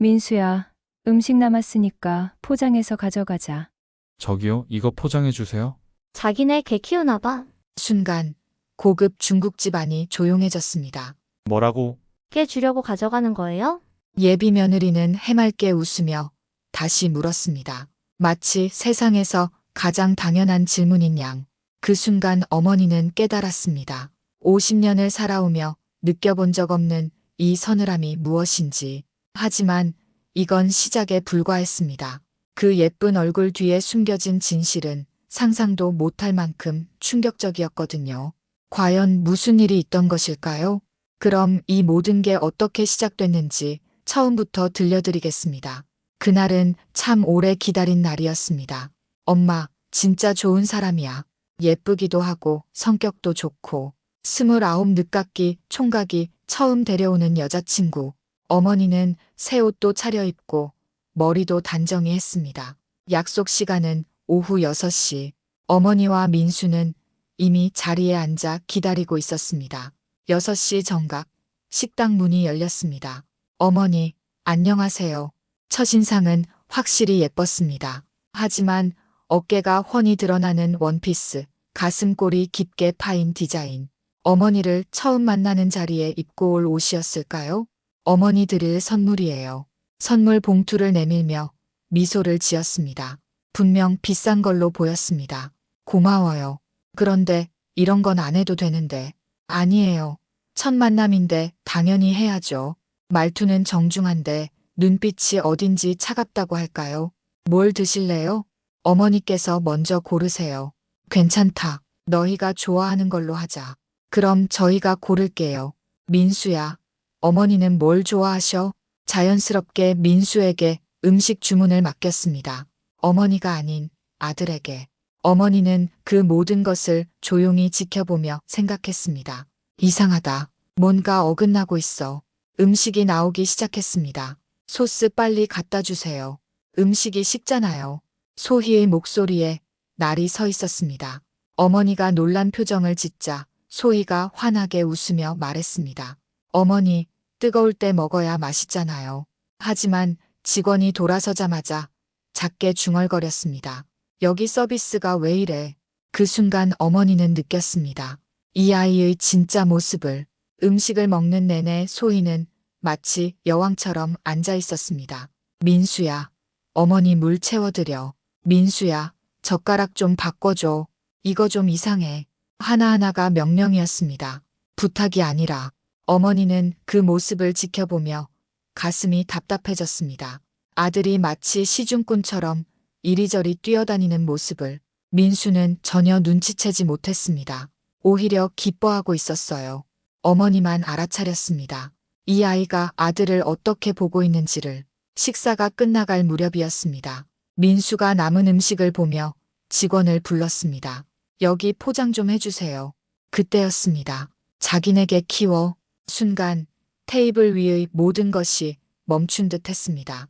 민수야, 음식 남았으니까 포장해서 가져가자. 저기요, 이거 포장해 주세요. 자기네 개 키우나 봐. 순간 고급 중국집 안이 조용해졌습니다. 뭐라고? 깨 주려고 가져가는 거예요? 예비 며느리는 해맑게 웃으며 다시 물었습니다. 마치 세상에서 가장 당연한 질문인 양. 그 순간 어머니는 깨달았습니다. 50년을 살아오며 느껴본 적 없는 이 서늘함이 무엇인지. 하지만 이건 시작에 불과했습니다. 그 예쁜 얼굴 뒤에 숨겨진 진실은 상상도 못할 만큼 충격적이었거든요. 과연 무슨 일이 있던 것일까요? 그럼 이 모든 게 어떻게 시작됐는지 처음부터 들려드리겠습니다. 그날은 참 오래 기다린 날이었습니다. 엄마, 진짜 좋은 사람이야. 예쁘기도 하고 성격도 좋고 29 늦깎이 총각이 처음 데려오는 여자친구. 어머니는 새 옷도 차려입고 머리도 단정히 했습니다. 약속 시간은 오후 6시. 어머니와 민수는 이미 자리에 앉아 기다리고 있었습니다. 6시 정각, 식당 문이 열렸습니다. 어머니, 안녕하세요. 첫인상은 확실히 예뻤습니다. 하지만 어깨가 훤히 드러나는 원피스, 가슴골이 깊게 파인 디자인. 어머니를 처음 만나는 자리에 입고 올 옷이었을까요? 어머니 드릴 선물이에요. 선물 봉투를 내밀며 미소를 지었습니다. 분명 비싼 걸로 보였습니다. 고마워요. 그런데 이런 건 안 해도 되는데. 아니에요. 첫 만남인데 당연히 해야죠. 말투는 정중한데 눈빛이 어딘지 차갑다고 할까요? 뭘 드실래요? 어머니께서 먼저 고르세요. 괜찮다. 너희가 좋아하는 걸로 하자. 그럼 저희가 고를게요. 민수야, 어머니는 뭘 좋아하셔? 자연스럽게 민수에게 음식 주문을 맡겼습니다. 어머니가 아닌 아들에게. 어머니는 그 모든 것을 조용히 지켜보며 생각했습니다. 이상하다. 뭔가 어긋나고 있어. 음식이 나오기 시작했습니다. 소스 빨리 갖다 주세요. 음식이 식잖아요. 소희의 목소리에 날이 서 있었습니다. 어머니가 놀란 표정을 짓자 소희가 환하게 웃으며 말했습니다. 어머니, 뜨거울 때 먹어야 맛있잖아요. 하지만 직원이 돌아서자마자 작게 중얼거렸습니다. 여기 서비스가 왜 이래? 그 순간 어머니는 느꼈습니다. 이 아이의 진짜 모습을. 음식을 먹는 내내 소희는 마치 여왕처럼 앉아 있었습니다. 민수야, 어머니 물 채워드려. 민수야, 젓가락 좀 바꿔줘. 이거 좀 이상해. 하나하나가 명령이었습니다. 부탁이 아니라. 어머니는 그 모습을 지켜보며 가슴이 답답해졌습니다. 아들이 마치 시중꾼처럼 이리저리 뛰어다니는 모습을 민수는 전혀 눈치채지 못했습니다. 오히려 기뻐하고 있었어요. 어머니만 알아차렸습니다. 이 아이가 아들을 어떻게 보고 있는지를. 식사가 끝나갈 무렵이었습니다. 민수가 남은 음식을 보며 직원을 불렀습니다. 여기 포장 좀 해주세요. 그때였습니다. 자기네게 키워. 순간 테이블 위의 모든 것이 멈춘 듯 했습니다.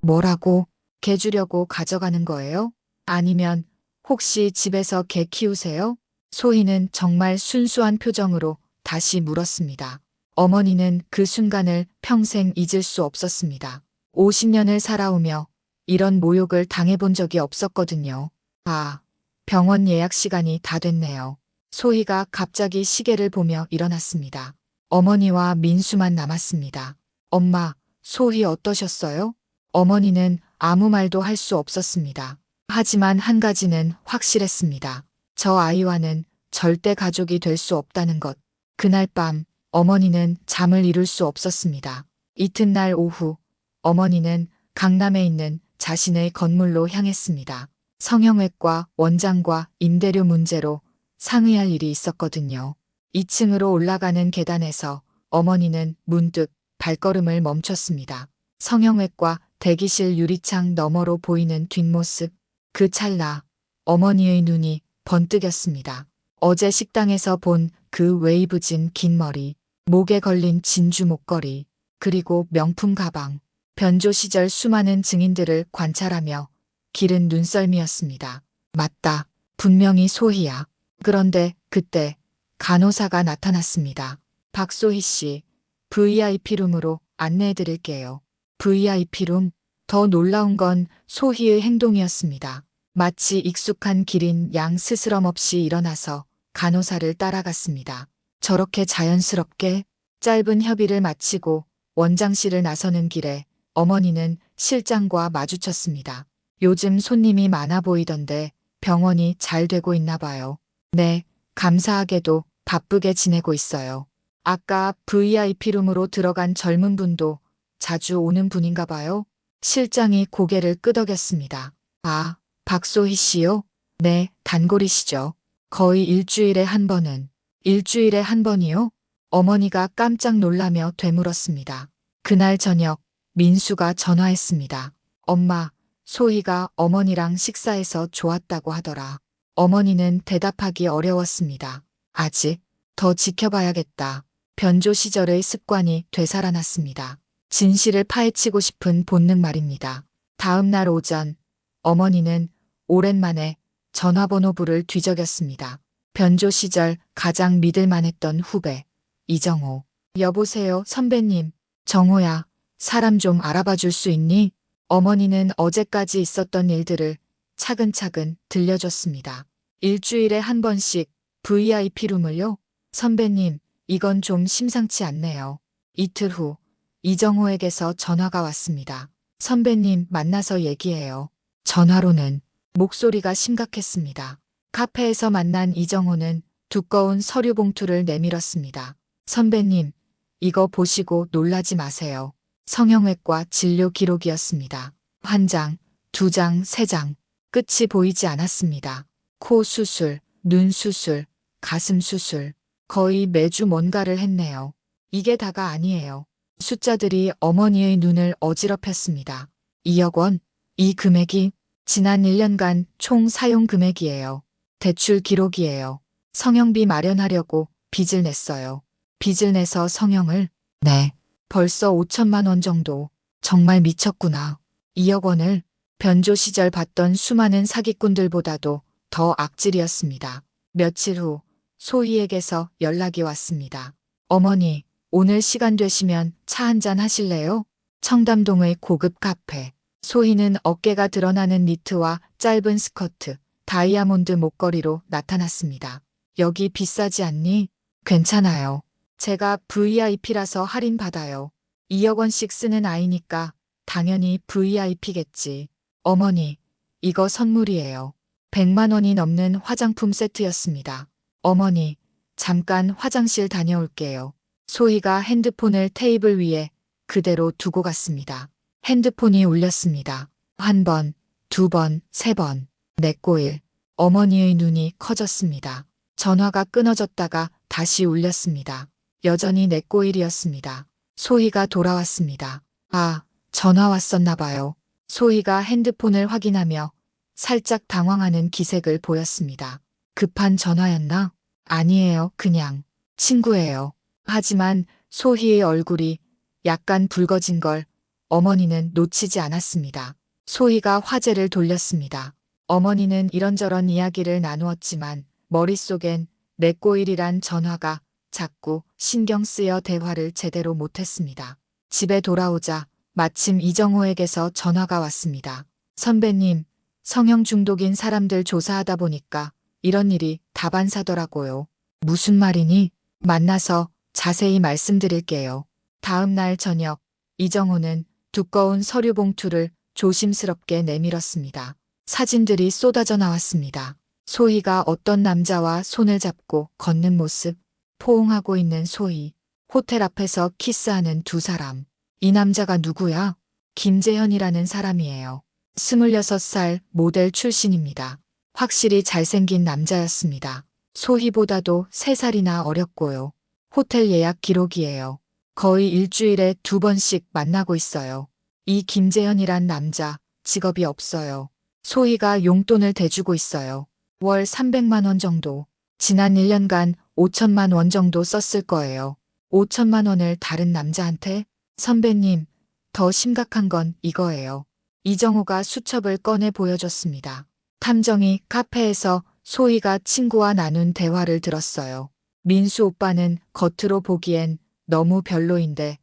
뭐라고? 개 주려고 가져가는 거예요? 아니면 혹시 집에서 개 키우세요? 소희는 정말 순수한 표정으로 다시 물었습니다. 어머니는 그 순간을 평생 잊을 수 없었습니다. 50년을 살아오며 이런 모욕을 당해본 적이 없었거든요. 아, 병원 예약 시간이 다 됐네요. 소희가 갑자기 시계를 보며 일어났습니다. 어머니와 민수만 남았습니다. 엄마, 소희 어떠셨어요? 어머니는 아무 말도 할 수 없었습니다. 하지만 한 가지는 확실했습니다. 저 아이와는 절대 가족이 될 수 없다는 것. 그날 밤 어머니는 잠을 이룰 수 없었습니다. 이튿날 오후 어머니는 강남에 있는 자신의 건물로 향했습니다. 성형외과 원장과 임대료 문제로 상의할 일이 있었거든요. 2층으로 올라가는 계단에서 어머니는 문득 발걸음을 멈췄습니다. 성형외과 대기실 유리창 너머로 보이는 뒷모습. 그 찰나 어머니의 눈이 번뜩였습니다. 어제 식당에서 본 그 웨이브진 긴 머리, 목에 걸린 진주 목걸이, 그리고 명품 가방. 변조 시절 수많은 증인들을 관찰하며 기른 눈썰미였습니다. 맞다. 분명히 소희야. 그런데 그때 간호사가 나타났습니다. 박소희 씨, VIP룸으로 안내해 드릴게요. VIP룸. 더 놀라운 건 소희의 행동이었습니다. 마치 익숙한 길인 양 스스럼 없이 일어나서 간호사를 따라갔습니다. 저렇게 자연스럽게 짧은 협의를 마치고 원장실을 나서는 길에 어머니는 실장과 마주쳤습니다. 요즘 손님이 많아 보이던데 병원이 잘 되고 있나 봐요. 네, 감사하게도 바쁘게 지내고 있어요. 아까 VIP룸으로 들어간 젊은 분도 자주 오는 분인가 봐요. 실장이 고개를 끄덕였습니다. 아, 박소희 씨요? 네, 단골이시죠. 거의 일주일에 한 번은. 일주일에 한 번이요? 어머니가 깜짝 놀라며 되물었습니다. 그날 저녁 민수가 전화했습니다. 엄마, 소희가 어머니랑 식사해서 좋았다고 하더라. 어머니는 대답하기 어려웠습니다. 아직 더 지켜봐야겠다. 변조 시절의 습관이 되살아났습니다. 진실을 파헤치고 싶은 본능 말입니다. 다음 날 오전 어머니는 오랜만에 전화번호부를 뒤적였습니다. 변조 시절 가장 믿을만했던 후배 이정호. 여보세요, 선배님. 정호야, 사람 좀 알아봐 줄 수 있니? 어머니는 어제까지 있었던 일들을 차근차근 들려줬습니다. 일주일에 한 번씩 VIP룸을요? 선배님, 이건 좀 심상치 않네요. 이틀 후 이정호에게서 전화가 왔습니다. 선배님, 만나서 얘기해요. 전화로는 목소리가 심각했습니다. 카페에서 만난 이정호는 두꺼운 서류 봉투를 내밀었습니다. 선배님, 이거 보시고 놀라지 마세요. 성형외과 진료 기록이었습니다. 한 장, 두 장, 세 장. 끝이 보이지 않았습니다. 코 수술, 눈 수술, 가슴 수술. 거의 매주 뭔가를 했네요. 이게 다가 아니에요. 숫자들이 어머니의 눈을 어지럽혔습니다. 2억 원. 이 금액이 지난 1년간 총 사용 금액이에요. 대출 기록이에요. 성형비 마련하려고 빚을 냈어요. 빚을 내서 성형을? 네. 벌써 5천만 원 정도. 정말 미쳤구나. 2억 원을 변조 시절 봤던 수많은 사기꾼들보다도 더 악질이었습니다. 며칠 후 소희에게서 연락이 왔습니다. 어머니, 오늘 시간 되시면 차 한잔 하실래요? 청담동의 고급 카페. 소희는 어깨가 드러나는 니트와 짧은 스커트, 다이아몬드 목걸이로 나타났습니다. 여기 비싸지 않니? 괜찮아요. 제가 VIP라서 할인받아요. 2억 원씩 쓰는 아이니까 당연히 VIP겠지. 어머니, 이거 선물이에요. 100만 원이 넘는 화장품 세트였습니다. 어머니, 잠깐 화장실 다녀올게요. 소희가 핸드폰을 테이블 위에 그대로 두고 갔습니다. 핸드폰이 울렸습니다. 한 번, 두 번, 세 번. 내 꼬일. 어머니의 눈이 커졌습니다. 전화가 끊어졌다가 다시 울렸습니다. 여전히 내 꼬일이었습니다. 소희가 돌아왔습니다. 아, 전화 왔었나 봐요. 소희가 핸드폰을 확인하며 살짝 당황하는 기색을 보였습니다. 급한 전화였나? 아니에요, 그냥 친구예요. 하지만 소희의 얼굴이 약간 붉어진 걸 어머니는 놓치지 않았습니다. 소희가 화제를 돌렸습니다. 어머니는 이런저런 이야기를 나누었지만 머릿속엔 내 꼬일이란 전화가 자꾸 신경 쓰여 대화를 제대로 못했습니다. 집에 돌아오자 마침 이정호에게서 전화가 왔습니다. 선배님, 성형 중독인 사람들 조사하다 보니까 이런 일이 다반사더라고요. 무슨 말이니? 만나서 자세히 말씀드릴게요. 다음 날 저녁, 이정호는 두꺼운 서류 봉투를 조심스럽게 내밀었습니다. 사진들이 쏟아져 나왔습니다. 소희가 어떤 남자와 손을 잡고 걷는 모습, 포옹하고 있는 소희, 호텔 앞에서 키스하는 두 사람. 이 남자가 누구야? 김재현이라는 사람이에요. 26살 모델 출신입니다. 확실히 잘생긴 남자였습니다. 소희보다도 3살이나 어렸고요. 호텔 예약 기록이에요. 거의 일주일에 2번씩 만나고 있어요. 이 김재현이란 남자, 직업이 없어요. 소희가 용돈을 대주고 있어요. 월 300만 원 정도. 지난 1년간 5천만 원 정도 썼을 거예요. 5천만 원을 다른 남자한테? 선배님, 더 심각한 건 이거예요. 이정호가 수첩을 꺼내 보여줬습니다. 탐정이 카페에서 소희가 친구와 나눈 대화를 들었어요. 민수 오빠는 겉으로 보기엔 너무 별로인데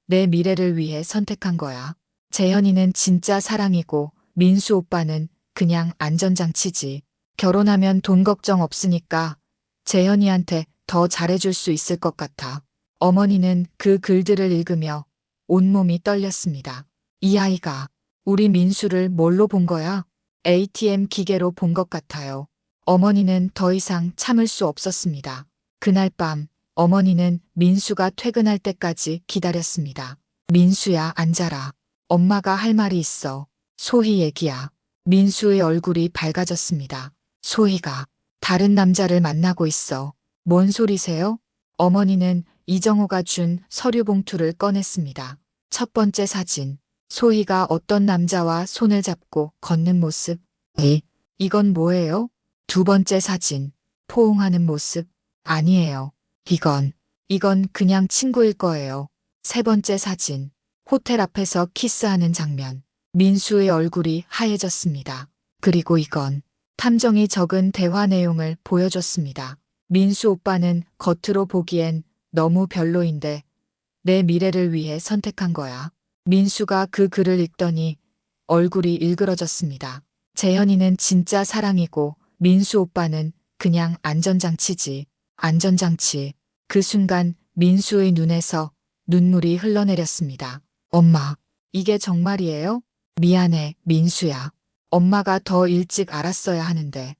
내 미래를 위해 선택한 거야. 재현이는 진짜 사랑이고 민수 오빠는 그냥 안전장치지. 결혼하면 돈 걱정 없으니까 재현이한테 더 잘해줄 수 있을 것 같아. 어머니는 그 글들을 읽으며 온몸이 떨렸습니다. 이 아이가 우리 민수를 뭘로 본 거야? ATM 기계로 본 것 같아요. 어머니는 더 이상 참을 수 없었습니다. 그날 밤 어머니는 민수가 퇴근할 때까지 기다렸습니다. 민수야, 앉아라. 엄마가 할 말이 있어. 소희 얘기야. 민수의 얼굴이 밝아졌습니다. 소희가 다른 남자를 만나고 있어. 뭔 소리세요? 어머니는 이정호가 준 서류 봉투를 꺼냈습니다. 첫 번째 사진. 소희가 어떤 남자와 손을 잡고 걷는 모습. 이건 뭐예요? 두 번째 사진. 포옹하는 모습. 아니에요. 이건 그냥 친구일 거예요. 세 번째 사진. 호텔 앞에서 키스하는 장면. 민수의 얼굴이 하얘졌습니다. 그리고 이건 탐정이 적은 대화 내용을 보여줬습니다. 민수 오빠는 겉으로 보기엔 너무 별로인데 내 미래를 위해 선택한 거야. 민수가 그 글을 읽더니 얼굴이 일그러졌습니다. 재현이는 진짜 사랑이고 민수 오빠는 그냥 안전장치지. 안전장치. 그 순간 민수의 눈에서 눈물이 흘러내렸습니다. 엄마, 이게 정말이에요? 미안해, 민수야. 엄마가 더 일찍 알았어야 하는데.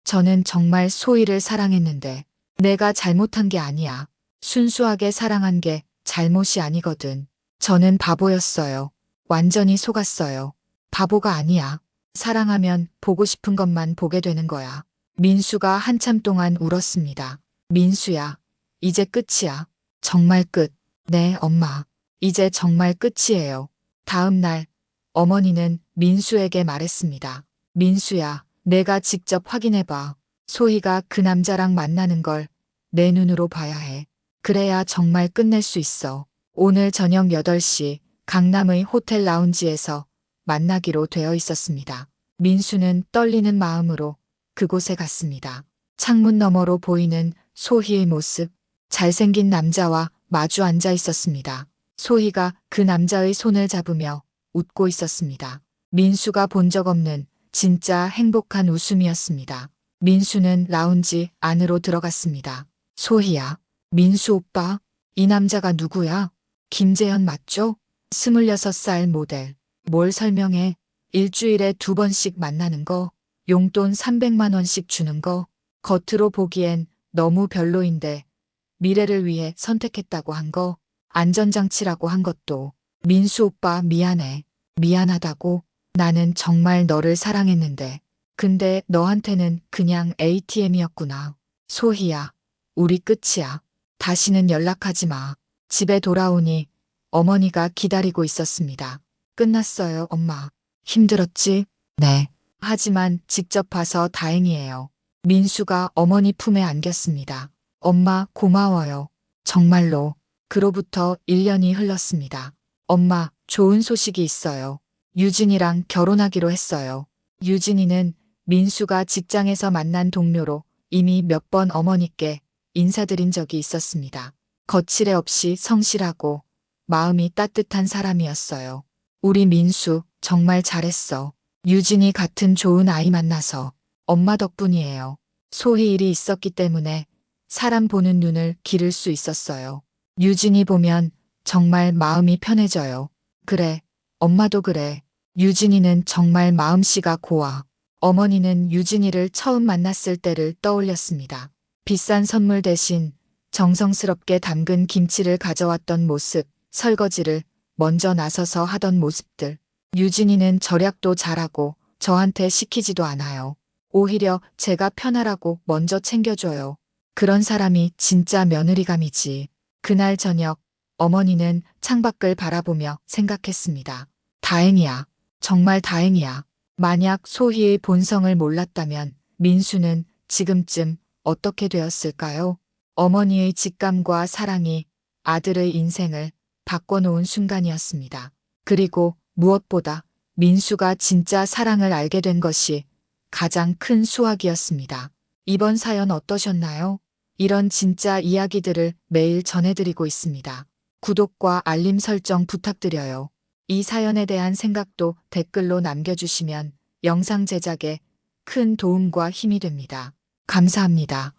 저는 정말 소희를 사랑했는데. 내가 잘못한 게 아니야. 순수하게 사랑한 게 잘못이 아니거든. 저는 바보였어요. 완전히 속았어요. 바보가 아니야. 사랑하면 보고 싶은 것만 보게 되는 거야. 민수가 한참 동안 울었습니다. 민수야, 이제 끝이야. 정말 끝. 네, 엄마. 이제 정말 끝이에요. 다음 날, 어머니는 민수에게 말했습니다. 민수야, 내가 직접 확인해봐. 소희가 그 남자랑 만나는 걸 내 눈으로 봐야 해. 그래야 정말 끝낼 수 있어. 오늘 저녁 8시 강남의 호텔 라운지에서 만나기로 되어 있었습니다. 민수는 떨리는 마음으로 그곳에 갔습니다. 창문 너머로 보이는 소희의 모습, 잘생긴 남자와 마주 앉아 있었습니다. 소희가 그 남자의 손을 잡으며 웃고 있었습니다. 민수가 본 적 없는 진짜 행복한 웃음이었습니다. 민수는 라운지 안으로 들어갔습니다. 소희야, 민수 오빠, 이 남자가 누구야? 김재현 맞죠? 26살 모델. 뭘 설명해? 일주일에 2번씩 만나는 거, 용돈 300만 원씩 주는 거, 겉으로 보기엔 너무 별로인데 미래를 위해 선택했다고 한 거, 안전장치라고 한 것도. 민수 오빠 미안해. 미안하다고. 나는 정말 너를 사랑했는데. 근데 너한테는 그냥 ATM이었구나. 소희야, 우리 끝이야. 다시는 연락하지 마. 집에 돌아오니 어머니가 기다리고 있었습니다. 끝났어요, 엄마. 힘들었지? 네. 하지만 직접 봐서 다행이에요. 민수가 어머니 품에 안겼습니다. 엄마, 고마워요. 정말로. 그로부터 1년이 흘렀습니다. 엄마, 좋은 소식이 있어요. 유진이랑 결혼하기로 했어요. 유진이는 민수가 직장에서 만난 동료로 이미 몇 번 어머니께 인사드린 적이 있었습니다. 거칠애 없이 성실하고 마음이 따뜻한 사람이었어요. 우리 민수 정말 잘했어. 유진이 같은 좋은 아이 만나서. 엄마 덕분이에요. 소희 일이 있었기 때문에 사람 보는 눈을 기를 수 있었어요. 유진이 보면 정말 마음이 편해져요. 그래, 엄마도 그래. 유진이는 정말 마음씨가 고와. 어머니는 유진이를 처음 만났을 때를 떠올렸습니다. 비싼 선물 대신 정성스럽게 담근 김치를 가져왔던 모습, 설거지를 먼저 나서서 하던 모습들. 유진이는 절약도 잘하고 저한테 시키지도 않아요. 오히려 제가 편하라고 먼저 챙겨줘요. 그런 사람이 진짜 며느리감이지. 그날 저녁 어머니는 창밖을 바라보며 생각했습니다. 다행이야. 정말 다행이야. 만약 소희의 본성을 몰랐다면 민수는 지금쯤 어떻게 되었을까요? 어머니의 직감과 사랑이 아들의 인생을 바꿔놓은 순간이었습니다. 그리고 무엇보다 민수가 진짜 사랑을 알게 된 것이 가장 큰 수확이었습니다. 이번 사연 어떠셨나요? 이런 진짜 이야기들을 매일 전해드리고 있습니다. 구독과 알림 설정 부탁드려요. 이 사연에 대한 생각도 댓글로 남겨주시면 영상 제작에 큰 도움과 힘이 됩니다. 감사합니다.